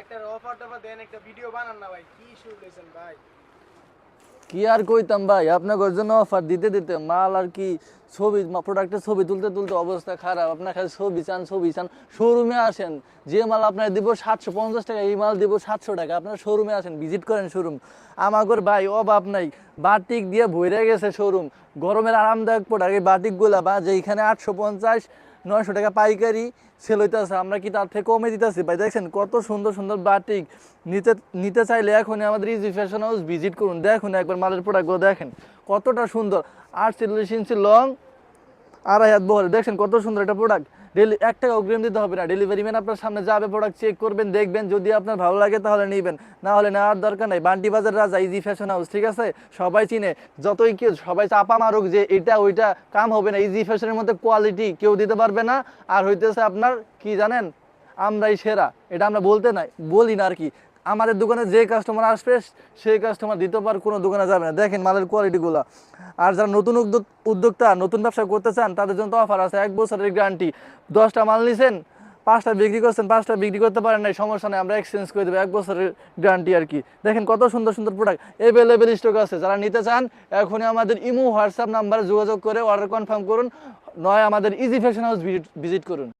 একটা অফার টফার দেন, একটা ভিডিও বানান না ভাই, কি শুরু করেছেন ভাই? কি আর কইতাম ভাই, আপনাদের জন্য অফার দিতে দিতে মাল আর কি ছবি প্রোডাক্টের ছবি তুলতে তুলতে অবস্থা খারাপ। আপনার খালি ছবি চান শোরুমে আসেন। যে মাল আপনার দিব 750 টাকা, এই মাল দিব 700 টাকা। আপনার শোরুমে আসেন, ভিজিট করেন শোরুম। আমাগর ভাই অভাব নাই, বাটিক দিয়ে ভরে গেছে শোরুম। গরমের আরামদায়ক প্রোডাক্ট এই বাটিকগুলা, বা যেখানে 850-900 টাকা পাইকারি সেল হইতেছে, আমরা কি তার থেকে কমে দিতেছি ভাই? দেখছেন কত সুন্দর সুন্দর বাটিক। নিতে নিতে চাইলে এখনই আমাদের ইজি ফ্যাশন হাউস ভিজিট করুন। দেখুন একবার মালের প্রোডাক্টগুলো দেখেন কতটা সুন্দর। 48 ইঞ্চি লং, 2.5 হাত বহর। দেখছেন কত সুন্দর একটা প্রোডাক্ট। এক টাকা অগ্রিম দিতে হবে না, ডেলিভারি ম্যান আপনার সামনে যাবে, প্রোডাক্ট চেক করবেন, দেখবেন, যদি আপনার ভালো লাগে তাহলে নেবেন, না হলে নেওয়ার দরকার নাই। বান্টি বাজার রাজা ইজি ফ্যাশন হাউস, ঠিক আছে? সবাই চিনে, যতই কেউ সবাই চাপা মারুক যে এটা ওইটা, কাম হবে না। ইজি ফ্যাশনের মধ্যে কোয়ালিটি কেউ দিতে পারবে না। আর হইতেছে আপনার কি জানেন, আমরাই সেরা, এটা আমরা বলি না আর কি। আমাদের দোকানে যে কাস্টমার আসবে সেই কাস্টমার দ্বিতীয়বার কোনো দোকানে যাবে না। দেখেন মালের কোয়ালিটিগুলো। আর যারা নতুন উদ্যোক্তা নতুন ব্যবসা করতে চান তাদের জন্য তো অফার আছে, 1 বছরের গ্যারান্টি। 10টা মাল নিছেন, 5টা বিক্রি করছেন, 5টা বিক্রি করতে পারেন নাই, সমস্যা নেই, আমরা এক্সচেঞ্জ করে দেবো। 1 বছরের গ্যারান্টি আর কি। দেখেন কত সুন্দর সুন্দর প্রোডাক্ট অ্যাভেলেবেল স্টক আছে। যারা নিতে চান এখনই আমাদের ইমো হোয়াটসঅ্যাপ নাম্বারে যোগাযোগ করে অর্ডার কনফার্ম করুন, নয় আমাদের ইজি ফ্যাশন হাউস ভিজিট করুন।